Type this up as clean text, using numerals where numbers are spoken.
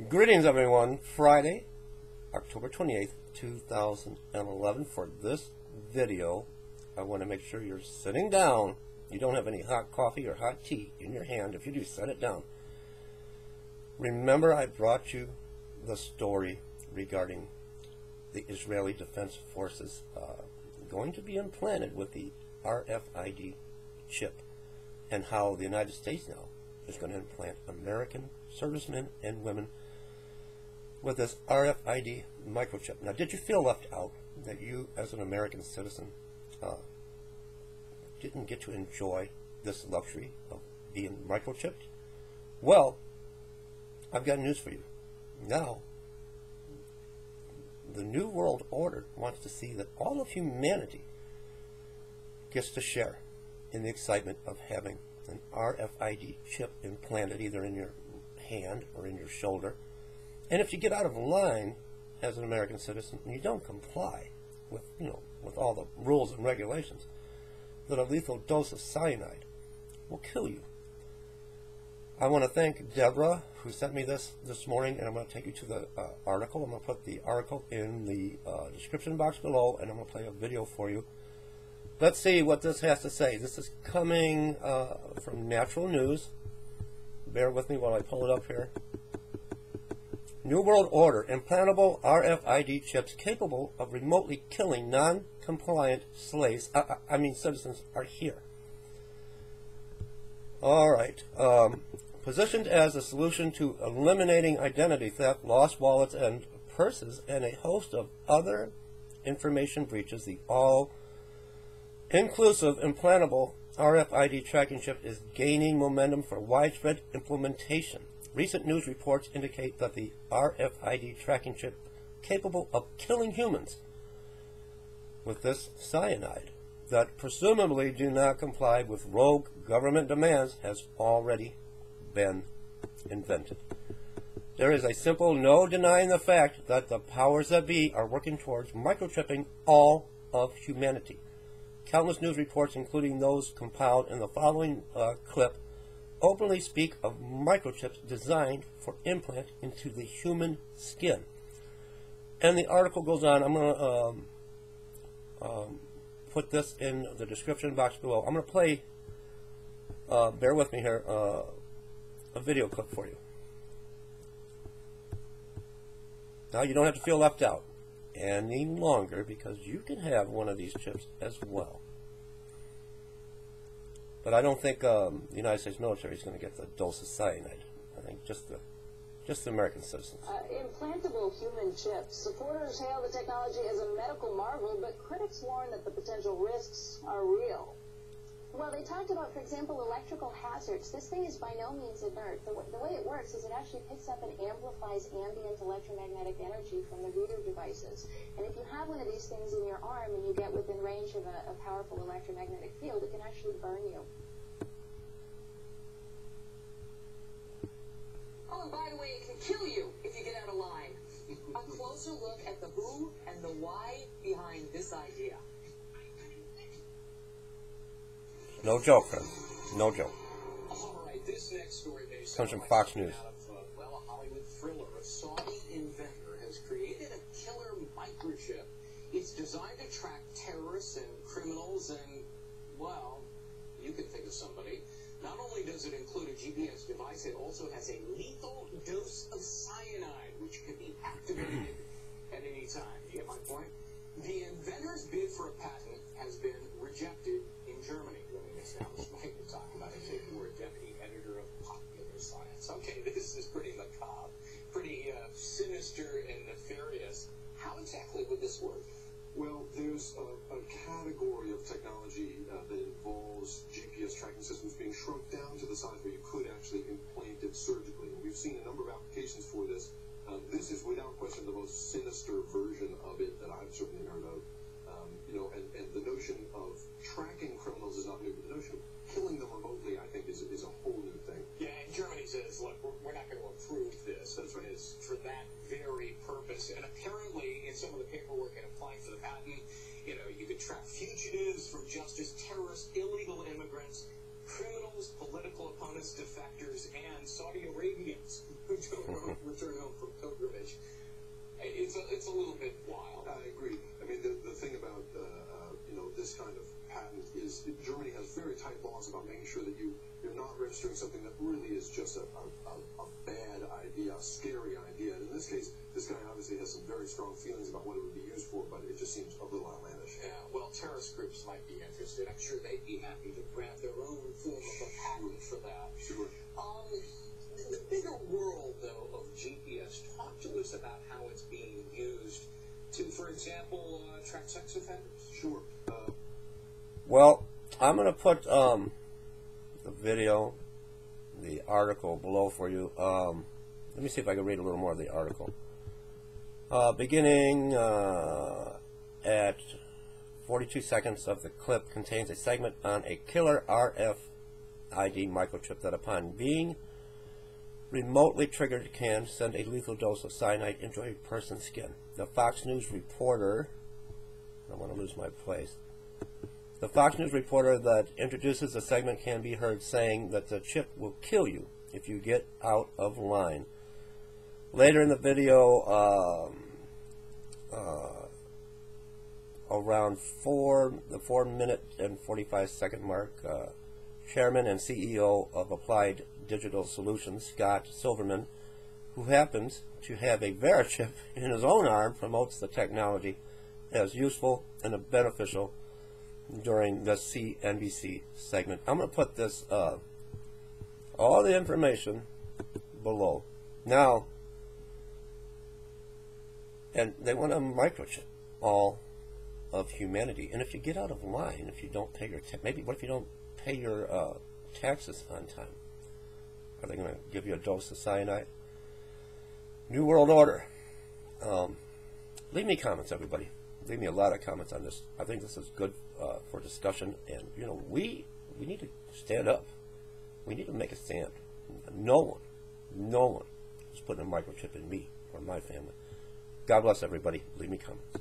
Greetings everyone, Friday, October 28th, 2011. For this video, I want to make sure you're sitting down. You don't have any hot coffee or hot tea in your hand. If you do, set it down. Remember, I brought you the story regarding the Israeli Defense Forces going to be implanted with the RFID chip, and how the United States now is going to implant American servicemen and women with this RFID microchip. Now, did you feel left out that you, as an American citizen, didn't get to enjoy this luxury of being microchipped? Well, I've got news for you. Now, the New World Order wants to see that all of humanity gets to share in the excitement of having an RFID chip implanted either in your hand or in your shoulder. And if you get out of line as an American citizen and you don't comply with, with all the rules and regulations, that a lethal dose of cyanide will kill you. I want to thank Deborah, who sent me this morning, and I'm going to take you to the article. I'm going to put the article in the description box below, and I'm going to play a video for you. Let's see what this has to say. This is coming from Natural News. Bear with me while I pull it up here. New World Order, implantable RFID chips capable of remotely killing non-compliant slaves, citizens, are here. All right. Positioned as a solution to eliminating identity theft, lost wallets and purses, and a host of other information breaches, the all-inclusive implantable RFID tracking chip is gaining momentum for widespread implementation. Recent news reports indicate that the RFID tracking chip capable of killing humans with this cyanide that presumably do not comply with rogue government demands has already been invented. There is a simple no denying the fact that the powers that be are working towards microchipping all of humanity. Countless news reports, including those compiled in the following clip, openly speak of microchips designed for implant into the human skin. And the article goes on. I'm going to put this in the description box below. I'm going to play, bear with me here, a video clip for you. Now, you don't have to feel left out any longer, because you can have one of these chips as well. But I don't think the United States military is going to get the dose of cyanide. I think just the American citizens. Implantable human chips. Supporters hail the technology as a medical marvel, but critics warn that the potential risks are real. Well, they talked about, for example, electrical hazards. This thing is by no means inert. The way it works is it actually picks up and amplifies ambient electromagnetic energy from the reader devices. And if you have one of these things in your arm and you get within range of a powerful electromagnetic field, it can actually burn you. Oh, and by the way, it can kill you if you get out of line. A closer look at the who and the why behind this idea. No joke, friends. No joke. All right, this next story comes from Fox News. Out of, a Hollywood thriller. A Saudi inventor has created a killer microchip. It's designed to track terrorists and criminals and, well, you can think of somebody. Not only does it include a GPS device, it also has a lethal dose of cyanide, which can be activated at any time. You get my point? The inventor's bid for a patent has been rejected in Germany. Let me establish what you're talking about. I take you were a deputy editor of Popular Science. Okay, this is pretty macabre, pretty sinister and nefarious. How exactly would this work? Well, there's a category of technology that involves GPS tracking systems being shrunk down to the size where you could actually implant it surgically. And we've seen a number of applications for this. This is without question the most sinister version of it that I've certainly heard of. And the notion of tracking criminals is not new, but the notion of killing them remotely, I think, is a whole new thing. Yeah, and Germany says, look, we're not going to approve this. That's right. It's for that very purpose. And apparently, in some of the paperwork and applying for the patent, you could track fugitives from justice, terrorists, illegal immigrants, criminals, political opponents, defectors, and Saudi Arabians who don't return home I agree. I mean, the thing about this kind of patent is Germany has very tight laws about making sure that you're not registering something that really is just a bad idea, a scary idea. And in this case, this guy obviously has some very strong feelings about what it would be used for, but it just seems a little outlandish. Yeah, well, terrorist groups might be interested. I'm sure they'd be happy to grant their own form of a patent for that. Sure. The bigger world, though, of GPS, talk to us about how it's being used to, for example, track sex offenders. Sure. Well, I'm going to put the video, the article below for you. Let me see if I can read a little more of the article. Beginning at 42 seconds of the clip contains a segment on a killer RFID microchip that, upon being remotely triggered, can send a lethal dose of cyanide into a person's skin. The Fox News reporter, I don't want to lose my place. The Fox News reporter that introduces the segment can be heard saying that the chip will kill you if you get out of line. Later in the video, around the 4-minute and 45-second mark, Chairman and CEO of Applied Digital Solutions, Scott Silverman, who happens to have a Verichip in his own arm, promotes the technology as useful and beneficial during the CNBC segment. I'm going to put this, all the information below. Now, and they want to microchip all of humanity. And if you get out of line, if you don't pay your what if you don't pay your taxes on time? Are they going to give you a dose of cyanide? New World Order. Leave me comments, everybody. Leave me a lot of comments on this. I think this is good for discussion. And, you know, we need to stand up. We need to make a stand. No one is putting a microchip in me or my family. God bless everybody. Leave me comments.